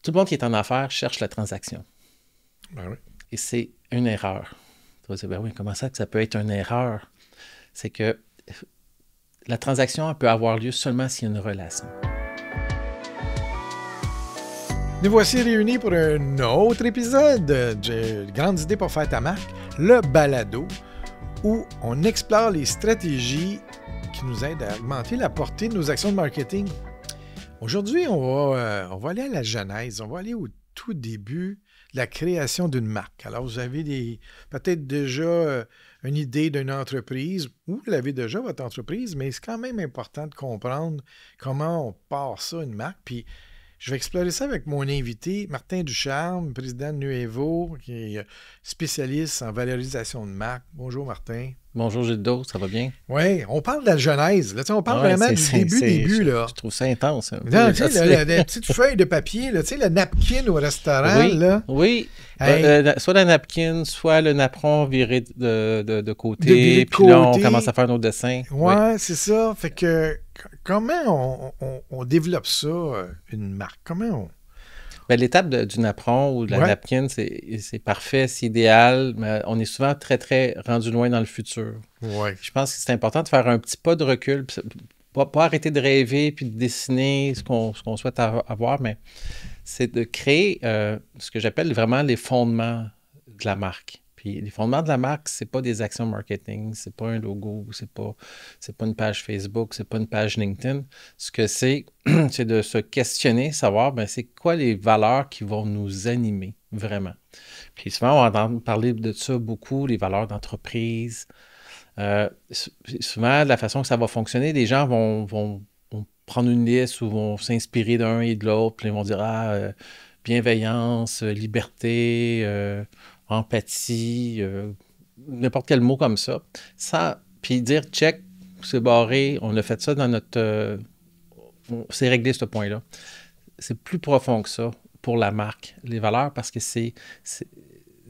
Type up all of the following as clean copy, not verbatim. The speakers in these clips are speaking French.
Tout le monde qui est en affaires cherche la transaction. Ben oui. Et c'est une erreur. Tu vas dire, ben oui, comment ça que ça peut être une erreur? C'est que la transaction elle peut avoir lieu seulement s'il y a une relation. Nous voici réunis pour un autre épisode de Grandes idées pour faire ta marque, le balado, où on explore les stratégies qui nous aident à augmenter la portée de nos actions de marketing. Aujourd'hui, on va aller à la genèse, on va aller au tout début de la création d'une marque. Alors, vous avez peut-être déjà une idée d'une entreprise, ou vous l'avez déjà, votre entreprise, mais c'est quand même important de comprendre comment on part ça, une marque. Puis, je vais explorer ça avec mon invité, Martin Ducharme, président de Nuevo, qui est spécialiste en valorisation de marque. Bonjour, Martin. Bonjour Gildo, ça va bien? Oui, on parle de la genèse. Là, on parle vraiment du début. Là. Je trouve ça intense. Non, tu sais, la petite feuille de papier, là, tu sais, le napkin au restaurant. Oui, là. oui. Hey. Soit la napkin, soit le napperon viré de côté. Puis là, on commence à faire nos dessins. Oui, c'est ça. Fait que comment on développe ça, une marque? Comment on... Ben, l'étape du napperon ou de la napkin, c'est parfait, c'est idéal, mais on est souvent très, très rendu loin dans le futur. Ouais. Je pense que c'est important de faire un petit pas de recul, pas arrêter de rêver puis de dessiner ce qu'on souhaite avoir, mais c'est de créer ce que j'appelle vraiment les fondements de la marque. Puis les fondements de la marque, c'est pas des actions marketing, c'est pas un logo, c'est pas une page Facebook, c'est pas une page LinkedIn. Ce que c'est de se questionner, savoir c'est quoi les valeurs qui vont nous animer vraiment. Puis souvent, on entend parler de ça beaucoup, les valeurs d'entreprise. Souvent, la façon que ça va fonctionner, les gens vont prendre une liste ou vont s'inspirer d'un et de l'autre, puis ils vont dire bienveillance, liberté, empathie, n'importe quel mot comme ça. Puis dire check, c'est barré, on a fait ça dans notre... on s'est réglé ce point-là. C'est plus profond que ça pour la marque, les valeurs, parce que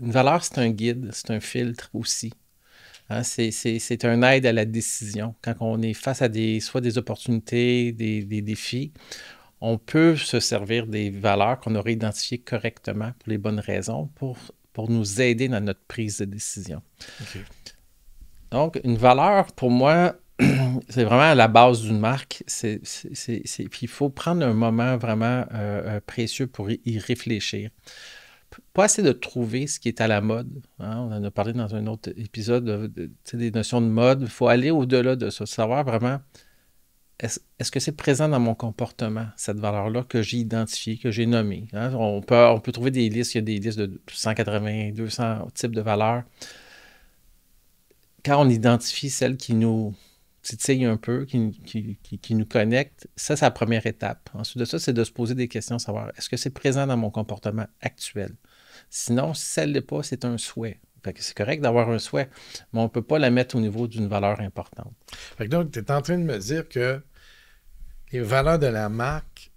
une valeur, c'est un guide, c'est un filtre aussi. Hein, c'est un aide à la décision. Quand on est face à soit des opportunités, des défis, on peut se servir des valeurs qu'on aurait identifiées correctement pour les bonnes raisons pour nous aider dans notre prise de décision. Okay. Donc, une valeur, pour moi, c'est vraiment à la base d'une marque. Puis il faut prendre un moment vraiment précieux pour y réfléchir. Pas assez de trouver ce qui est à la mode. Hein? On en a parlé dans un autre épisode des notions de mode. Il faut aller au-delà de ça, savoir vraiment est-ce que c'est présent dans mon comportement, cette valeur-là que j'ai identifiée, que j'ai nommée. Hein? On peut trouver des listes, il y a des listes de 180, 200 types de valeurs. Quand on identifie celles qui nous titillent un peu, qui nous connectent, ça, c'est la première étape. Ensuite de ça, c'est de se poser des questions, savoir est-ce que c'est présent dans mon comportement actuel? Sinon, si ça ne l'est pas, c'est un souhait. Fait que c'est correct d'avoir un souhait, mais on ne peut pas la mettre au niveau d'une valeur importante. Fait que donc, tu es en train de me dire que les valeurs de la marque,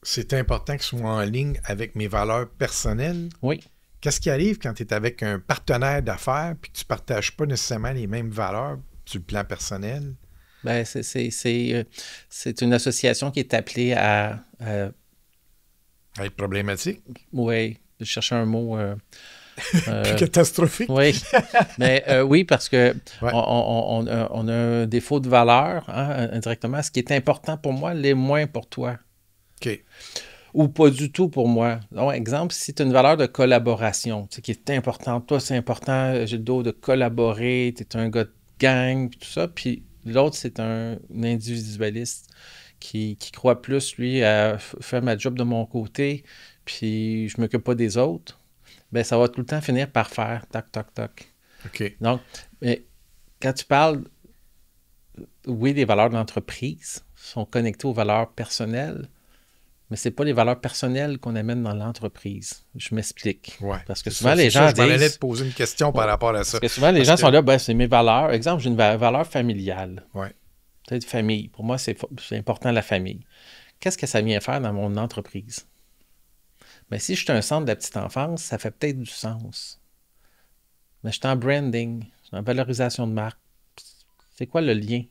c'est important qu'elles soient en ligne avec mes valeurs personnelles? Oui. Qu'est-ce qui arrive quand tu es avec un partenaire d'affaires et que tu ne partages pas nécessairement les mêmes valeurs sur le plan personnel? Bien, c'est une association qui est appelée à être problématique? Oui, je cherchais un mot... Plus catastrophique. Oui, mais oui, parce que on a un défaut de valeur indirectement. Ce qui est important pour moi l'est moins pour toi. OK. Ou pas du tout pour moi. Donc, exemple, si tu as une valeur de collaboration, qui est importante, toi, c'est important, j'ai le dos de collaborer, tu es un gars de gang, puis tout ça, puis l'autre, c'est un individualiste qui croit plus, lui, à faire ma job de mon côté, puis je ne m'occupe pas des autres. Bien, ça va tout le temps finir par faire toc, toc, toc. OK. Donc, mais quand tu parles, oui, les valeurs d'entreprise sont connectées aux valeurs personnelles, mais ce n'est pas les valeurs personnelles qu'on amène dans l'entreprise. Je m'explique. Ouais, parce que souvent, les gens disent... Je m'en allais te poser une question par rapport à ça. Parce que souvent, les gens sont là, c'est mes valeurs. Exemple, j'ai une valeur familiale. Oui. Peut-être famille. Pour moi, c'est important la famille. Qu'est-ce que ça vient faire dans mon entreprise? Mais si je suis un centre de la petite enfance, ça fait peut-être du sens. Mais je suis en branding, je suis en valorisation de marque. C'est quoi le lien?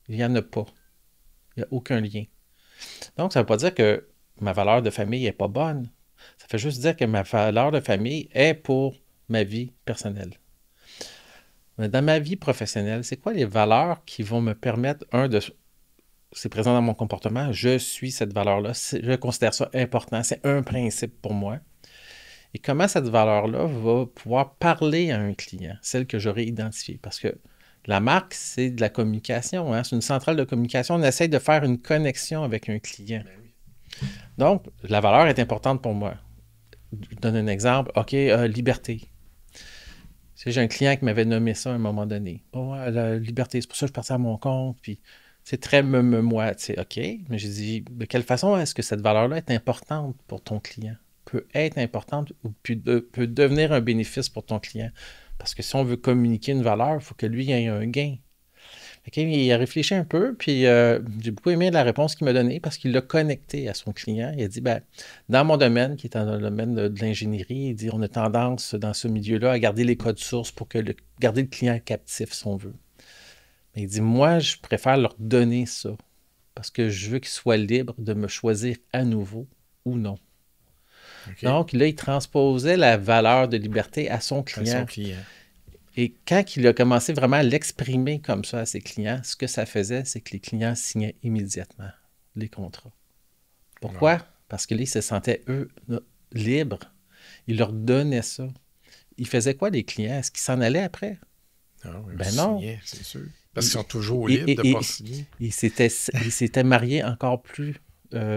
Il n'y en a pas. Il n'y a aucun lien. Donc, ça ne veut pas dire que ma valeur de famille n'est pas bonne. Ça fait juste dire que ma valeur de famille est pour ma vie personnelle. Mais dans ma vie professionnelle, c'est quoi les valeurs qui vont me permettre, c'est présent dans mon comportement, je suis cette valeur-là, je considère ça important, c'est un principe pour moi. Et comment cette valeur-là va pouvoir parler à un client, celle que j'aurais identifiée. Parce que la marque, c'est de la communication, hein? C'est une centrale de communication. On essaie de faire une connexion avec un client. Donc, la valeur est importante pour moi. Je donne un exemple. OK, liberté. Tu sais, j'ai un client qui m'avait nommé ça à un moment donné. Oh, la liberté, c'est pour ça que je partais à mon compte. Puis, c'est très moi. Tu sais, OK, mais j'ai dit, de quelle façon est-ce que cette valeur-là est importante pour ton client? Peut être importante ou peut devenir un bénéfice pour ton client. Parce que si on veut communiquer une valeur, il faut que lui ait un gain. Okay, il a réfléchi un peu, puis j'ai beaucoup aimé la réponse qu'il m'a donnée parce qu'il l'a connecté à son client. Il a dit, ben, dans mon domaine, qui est dans le domaine de l'ingénierie, il dit, on a tendance dans ce milieu-là à garder les codes sources pour garder le client captif, si on veut. Mais il dit, moi, je préfère leur donner ça parce que je veux qu'ils soient libres de me choisir à nouveau ou non. Okay. Donc, là, il transposait la valeur de liberté à son client. Et quand il a commencé vraiment à l'exprimer comme ça à ses clients, ce que ça faisait, c'est que les clients signaient immédiatement les contrats. Pourquoi? Ouais. Parce que là, ils se sentaient, eux, libres. Il leur donnait ça. Ils faisaient quoi, les clients? Est-ce qu'ils s'en allaient après? Oui, ben non. Signaient, c'est sûr. Parce qu'ils sont toujours libres de ne pas signer. Ils s'étaient mariés encore plus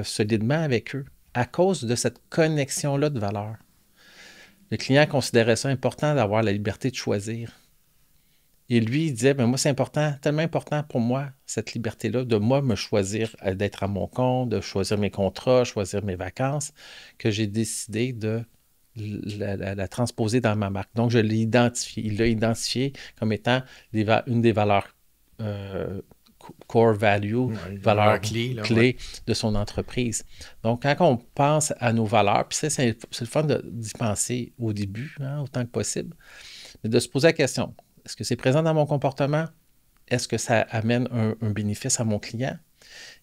solidement avec eux à cause de cette connexion-là de valeur. Le client considérait ça important d'avoir la liberté de choisir. Et lui, il disait, ben moi, c'est important, tellement important pour moi, cette liberté-là, de moi me choisir d'être à mon compte, de choisir mes contrats, choisir mes vacances, que j'ai décidé de la transposer dans ma marque. Donc, je l'ai identifié. Il l'a identifié comme étant une des valeurs core value, valeur clé de son entreprise. Donc, quand on pense à nos valeurs, puis c'est le fun d'y penser au début, hein, autant que possible, mais de se poser la question, est-ce que c'est présent dans mon comportement? Est-ce que ça amène un bénéfice à mon client?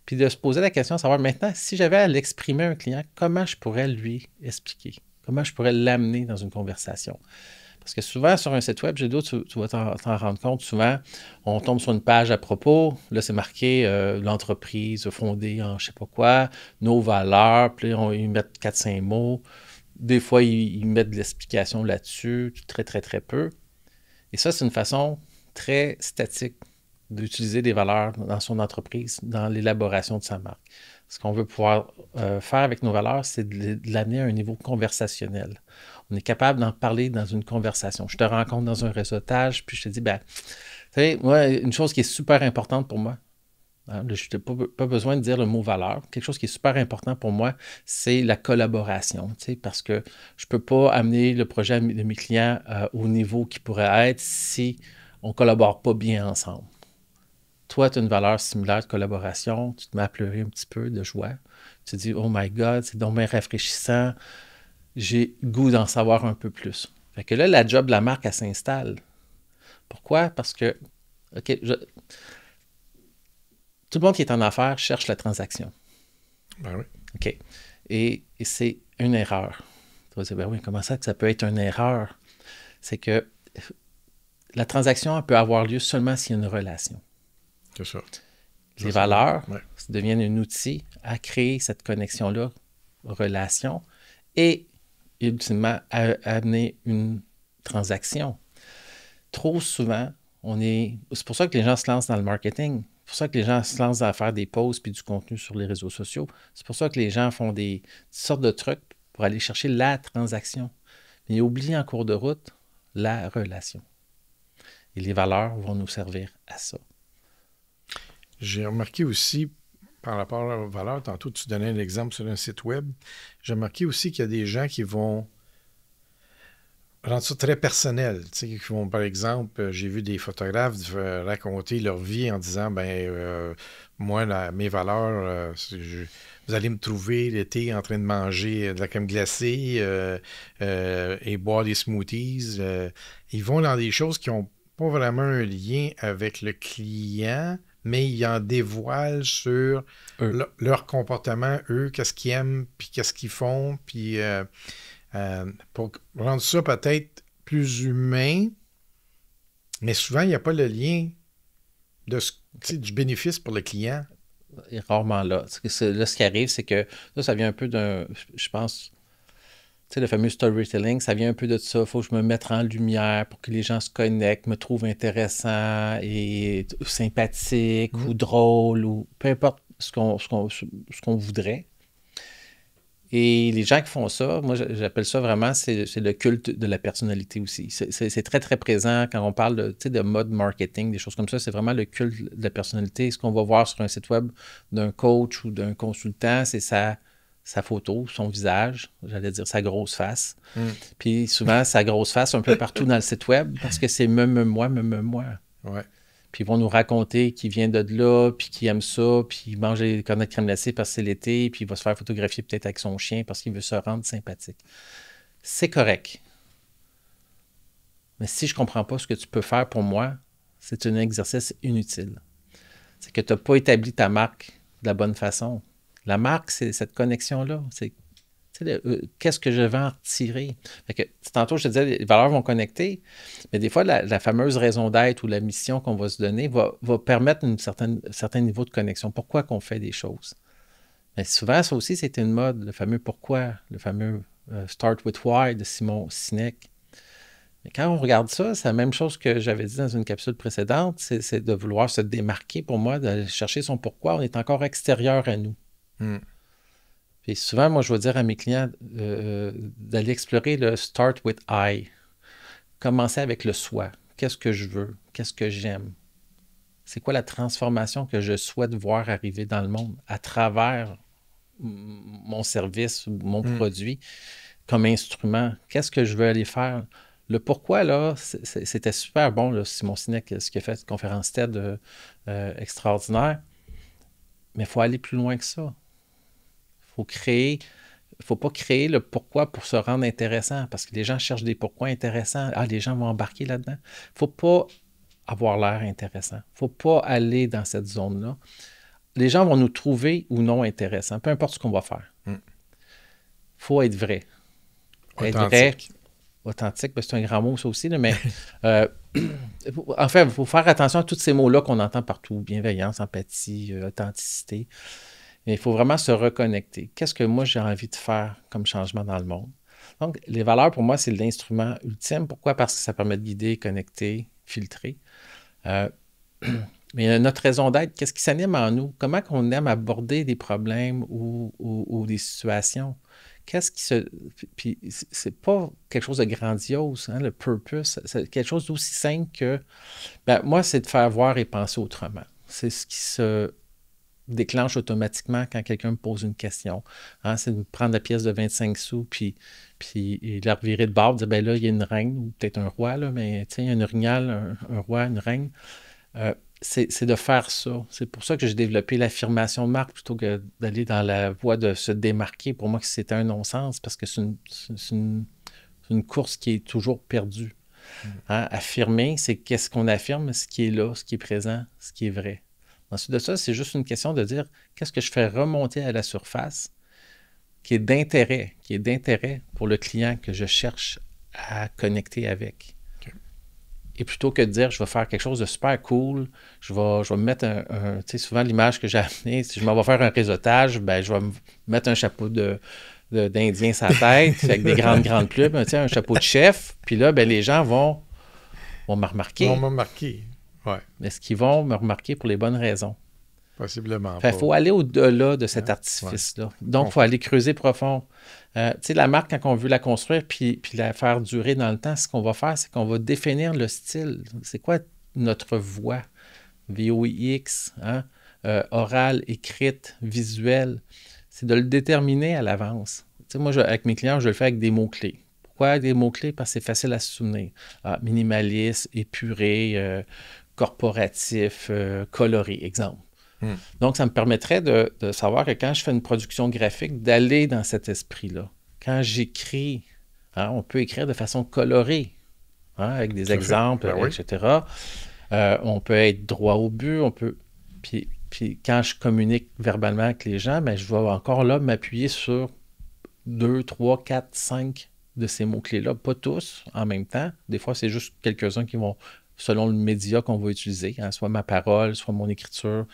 Puis de se poser la question de savoir maintenant, si j'avais à l'exprimer à un client, comment je pourrais lui expliquer? Comment je pourrais l'amener dans une conversation? Parce que souvent, sur un site web, tu vas t'en rendre compte, souvent, on tombe sur une page à propos, là, c'est marqué l'entreprise fondée en je sais pas quoi, nos valeurs, puis là, ils mettent 4-5 mots. Des fois, ils mettent de l'explication là-dessus, très, très, très peu. Et ça, c'est une façon très statique d'utiliser des valeurs dans son entreprise, dans l'élaboration de sa marque. Ce qu'on veut pouvoir faire avec nos valeurs, c'est de l'amener à un niveau conversationnel. On est capable d'en parler dans une conversation. Je te rencontre dans un réseautage, puis je te dis, ben, tu sais, moi, une chose qui est super importante pour moi, hein, je n'ai pas besoin de dire le mot valeur. Quelque chose qui est super important pour moi, c'est la collaboration, tu sais, parce que je ne peux pas amener le projet de mes clients au niveau qui pourrait être si on ne collabore pas bien ensemble. Toi, tu as une valeur similaire de collaboration, tu te mets à pleurer un petit peu de joie. Tu te dis, oh my God, c'est donc bien rafraîchissant. J'ai le goût d'en savoir un peu plus. Fait que là, la job de la marque, elle s'installe. Pourquoi? Parce que, OK, tout le monde qui est en affaires cherche la transaction. Ben oui. OK. Et c'est une erreur. Tu vas dire, ben oui, comment ça que ça peut être une erreur? C'est que la transaction elle peut avoir lieu seulement s'il y a une relation. C'est ça. Les valeurs deviennent un outil à créer cette connexion-là, relation, et ultimement à amener une transaction. Trop souvent, c'est pour ça que les gens se lancent dans le marketing. C'est pour ça que les gens se lancent à faire des posts puis du contenu sur les réseaux sociaux. C'est pour ça que les gens font des sortes de trucs pour aller chercher la transaction. Mais ils oublient en cours de route la relation. Et les valeurs vont nous servir à ça. J'ai remarqué aussi, par rapport aux valeurs, tantôt tu donnais un exemple sur un site web, j'ai remarqué aussi qu'il y a des gens qui vont rendre ça très personnel. Tu sais, qui vont, par exemple, j'ai vu des photographes raconter leur vie en disant, moi, mes valeurs, vous allez me trouver l'été en train de manger de la crème glacée et boire des smoothies. Ils vont dans des choses qui n'ont pas vraiment un lien avec le client mais ils en dévoilent sur leur comportement, eux, qu'est-ce qu'ils aiment, puis qu'est-ce qu'ils font, puis pour rendre ça peut-être plus humain, mais souvent, il n'y a pas le lien du bénéfice pour le client. Et rarement là. Là, ce qui arrive, c'est que ça vient un peu je pense, tu sais, le fameux storytelling, ça vient un peu de ça. Il faut que je me mette en lumière pour que les gens se connectent, me trouvent intéressant et sympathique ou drôle ou peu importe ce qu'on voudrait. Et les gens qui font ça, moi, j'appelle ça vraiment, c'est le culte de la personnalité aussi. C'est très, très présent quand on parle de mode marketing, des choses comme ça. C'est vraiment le culte de la personnalité. Ce qu'on va voir sur un site web d'un coach ou d'un consultant, c'est sa photo, son visage, j'allais dire sa grosse face. Puis souvent, sa grosse face un peu partout dans le site web parce que c'est moi. Ouais. Puis ils vont nous raconter qu'il vient de là, puis qu'il aime ça, puis il mange des cornets de crème glacée parce que c'est l'été, puis il va se faire photographier peut-être avec son chien parce qu'il veut se rendre sympathique. C'est correct. Mais si je ne comprends pas ce que tu peux faire pour moi, c'est un exercice inutile. C'est que tu n'as pas établi ta marque de la bonne façon. La marque, c'est cette connexion-là. C'est qu'est-ce que je vais en retirer? Fait que, tantôt, je te disais, les valeurs vont connecter, mais des fois, la fameuse raison d'être ou la mission qu'on va se donner va permettre un certain niveau de connexion. Pourquoi qu'on fait des choses? Mais souvent, ça aussi, c'est une mode, le fameux pourquoi, le fameux Start with Why de Simon Sinek. Mais quand on regarde ça, c'est la même chose que j'avais dit dans une capsule précédente, c'est de vouloir se démarquer pour moi, d'aller chercher son pourquoi. On est encore extérieur à nous. Et souvent, moi, je vais dire à mes clients d'aller explorer le Start with I. Commencer avec le soi. Qu'est-ce que je veux? Qu'est-ce que j'aime? C'est quoi la transformation que je souhaite voir arriver dans le monde à travers mon service ou mon produit comme instrument? Qu'est-ce que je veux aller faire? Le pourquoi, là, c'était super bon, là, Simon Sinek, ce qu'il a fait, cette conférence TED extraordinaire. Mais il faut aller plus loin que ça. Il ne faut pas créer le pourquoi pour se rendre intéressant, parce que les gens cherchent des pourquoi intéressants. Ah, les gens vont embarquer là-dedans. Il ne faut pas avoir l'air intéressant. Il ne faut pas aller dans cette zone-là. Les gens vont nous trouver ou non intéressants, peu importe ce qu'on va faire. Il faut être vrai. Authentique, ben c'est un grand mot, ça aussi, là, mais en fait, il faut faire attention à tous ces mots-là qu'on entend partout. Bienveillance, empathie, authenticité. Mais il faut vraiment se reconnecter. Qu'est-ce que moi, j'ai envie de faire comme changement dans le monde? Donc, les valeurs, pour moi, c'est l'instrument ultime. Pourquoi? Parce que ça permet de guider, connecter, filtrer. Mais notre raison d'être, qu'est-ce qui s'anime en nous? Comment on aime aborder des problèmes ou des situations? Qu'est-ce qui se... Puis, c'est pas quelque chose de grandiose, hein, le purpose. C'est quelque chose d'aussi simple que... moi, c'est de faire voir et penser autrement. C'est ce qui se déclenche automatiquement quand quelqu'un me pose une question. Hein, c'est de prendre la pièce de 25 sous puis la revirer de bord, dire, ben là, il y a une reine, ou peut-être un roi, là, mais il y a une orignal, un roi, une reine. C'est de faire ça. C'est pour ça que j'ai développé l'affirmation de marque plutôt que d'aller dans la voie de se démarquer. Pour moi, c'était un non-sens parce que c'est une course qui est toujours perdue. Hein? Affirmer, c'est qu'est-ce qu'on affirme, ce qui est là, ce qui est présent, ce qui est vrai. Ensuite de ça, c'est juste une question de dire qu'est-ce que je fais remonter à la surface qui est d'intérêt pour le client que je cherche à connecter avec. Okay. Et plutôt que de dire je vais faire quelque chose de super cool, je vais me mettre tu sais, souvent l'image que j'ai amenée, si je m'en vais faire un réseautage, ben je vais me mettre un chapeau d'Indien sur la tête avec des grandes plumes, tu sais, un chapeau de chef, puis là, ben les gens vont me remarquer. Vont me remarquer. Ouais. Est-ce qu'ils vont me remarquer pour les bonnes raisons? Possiblement pas. Il faut aller au-delà de cet artifice-là. Ouais. Donc, il faut aller creuser profond. Tu sais, la marque, quand on veut la construire puis la faire durer dans le temps, ce qu'on va faire, c'est qu'on va définir le style. C'est quoi notre voix? VOIX, hein? Orale, écrite, visuelle. C'est de le déterminer à l'avance. Tu sais, moi, avec mes clients, je le fais avec des mots-clés. Pourquoi des mots-clés? Parce que c'est facile à se souvenir. Minimaliste, épuré, corporatif, coloré, exemple. Donc, ça me permettrait de savoir que quand je fais une production graphique, d'aller dans cet esprit-là. Quand j'écris, hein, on peut écrire de façon colorée, hein, avec des exemples, etc. On peut être droit au but, Puis quand je communique verbalement avec les gens, ben, je vais encore là m'appuyer sur 2, 3, 4, 5 de ces mots-clés-là. Pas tous en même temps. Des fois, c'est juste quelques-uns qui vont, selon le média qu'on va utiliser, hein, soit ma parole, soit mon écriture,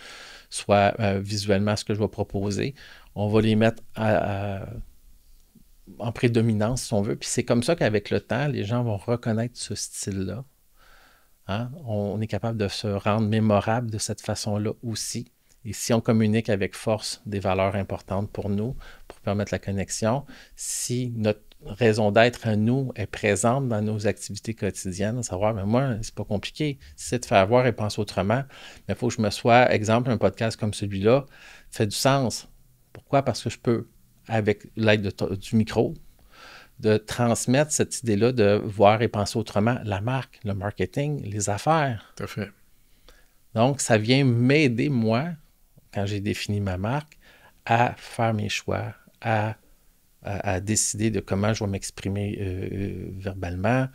soit visuellement ce que je vais proposer. On va les mettre en prédominance, si on veut. Puis c'est comme ça qu'avec le temps, les gens vont reconnaître ce style-là. Hein? On est capable de se rendre mémorable de cette façon-là aussi. Et si on communique avec force des valeurs importantes pour nous, pour permettre la connexion, si notre raison d'être à nous est présente dans nos activités quotidiennes, à savoir, ben moi, c'est pas compliqué. Si c'est de faire voir et penser autrement, mais il faut que je me sois, exemple, un podcast comme celui-là, fait du sens. Pourquoi? Parce que je peux, avec l'aide du micro, de transmettre cette idée-là de voir et penser autrement la marque, le marketing, les affaires. Tout à fait. Donc, ça vient m'aider, moi, quand j'ai défini ma marque, à faire mes choix, à décider de comment je vais m'exprimer verbalement,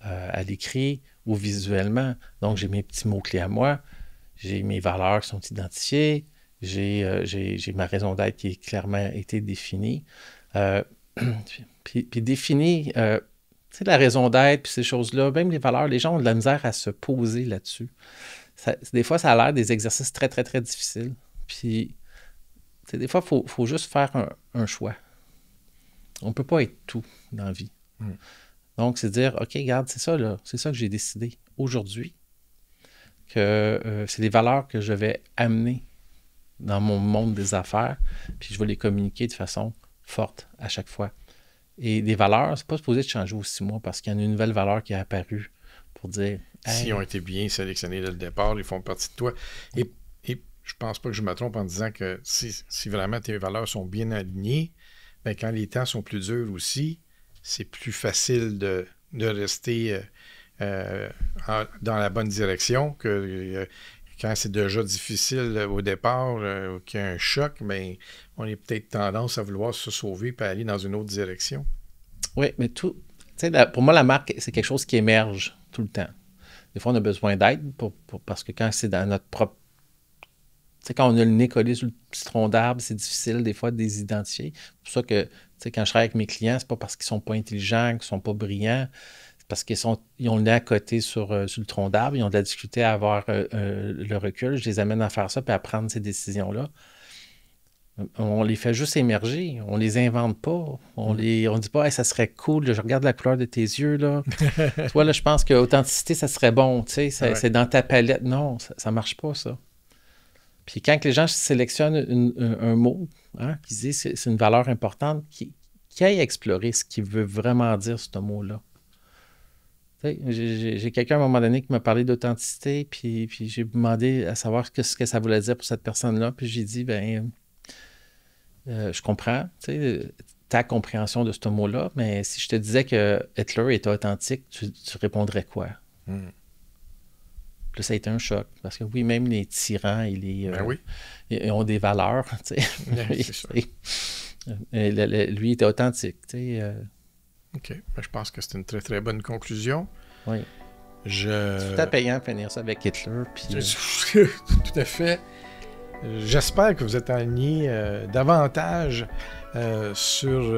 à l'écrit ou visuellement. Donc, j'ai mes petits mots-clés à moi, j'ai mes valeurs qui sont identifiées, j'ai ma raison d'être qui est clairement été définie. Puis définir, tu sais, la raison d'être, puis ces choses-là, même les valeurs, les gens ont de la misère à se poser là-dessus. Des fois, ça a l'air des exercices très, très, très difficiles. Puis, tu sais, des fois, il faut juste faire un choix. On ne peut pas être tout dans la vie. Donc, c'est dire, OK, regarde, c'est ça, là, c'est ça que j'ai décidé aujourd'hui, que c'est les valeurs que je vais amener dans mon monde des affaires, puis je vais les communiquer de façon forte à chaque fois. Et les valeurs, c'est pas supposé de changer aux 6 mois parce qu'il y en a une nouvelle valeur qui est apparue pour dire... Hey, s'ils ont été bien sélectionnés dès le départ, ils font partie de toi. Et je pense pas que je me trompe en disant que si vraiment tes valeurs sont bien alignées, bien, quand les temps sont plus durs aussi, c'est plus facile de rester dans la bonne direction que quand c'est déjà difficile au départ, qu'il y a un choc, bien, on a peut-être tendance à vouloir se sauver et aller dans une autre direction. Oui, mais tout... Tu sais, pour moi, la marque, c'est quelque chose qui émerge tout le temps. Des fois, on a besoin d'aide parce que quand c'est dans notre propre... Tu sais, quand on a le nez collé sur le petit tronc d'arbre, c'est difficile des fois de les identifier. C'est pour ça que, tu sais, quand je travaille avec mes clients, c'est pas parce qu'ils sont pas intelligents, qu'ils sont pas brillants, c'est parce qu'ils ont le nez à côté sur le tronc d'arbre, ils ont de la difficulté à avoir le recul. Je les amène à faire ça puis à prendre ces décisions-là. On les fait juste émerger. On les invente pas. On dit pas, hey, ça serait cool, là, je regarde la couleur de tes yeux, là. Toi, là, je pense qu'authenticité, ça serait bon, tu sais, c'est dans ta palette. Non, ça marche pas, ça. Puis quand les gens sélectionnent un mot, hein, qui disent c'est une valeur importante, qui aille explorer ce qu'il veut vraiment dire, ce mot-là. J'ai quelqu'un à un moment donné qui m'a parlé d'authenticité, puis j'ai demandé à savoir ce que ça voulait dire pour cette personne-là, puis j'ai dit, je comprends, ta compréhension de ce mot-là, mais si je te disais que Hitler était authentique, tu répondrais quoi? Puis là, ça a été un choc, parce que oui, même les tyrans, ils ont des valeurs, tu sais. Lui, il était authentique, tu sais. OK. Je pense que c'est une très, très bonne conclusion. Oui. C'est tout à payant de finir ça avec Hitler. Puis, tout à fait. J'espère que vous êtes alignés davantage sur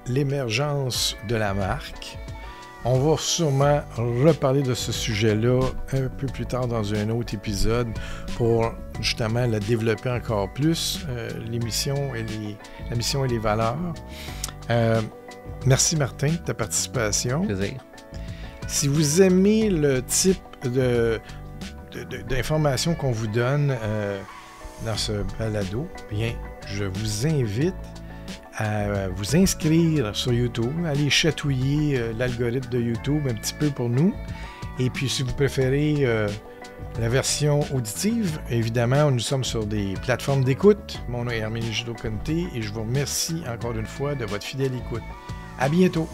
l'émergence de la marque. On va sûrement reparler de ce sujet-là un peu plus tard dans un autre épisode pour justement la développer encore plus, la mission et les valeurs. Merci Martin de ta participation. Plaisir. Si vous aimez le type d'informations qu'on vous donne dans ce balado, bien, je vous invite à vous inscrire sur YouTube, aller chatouiller l'algorithme de YouTube un petit peu pour nous. Et puis, si vous préférez la version auditive, évidemment, nous sommes sur des plateformes d'écoute. Mon nom est Herménégildo Conté et je vous remercie encore une fois de votre fidèle écoute. À bientôt!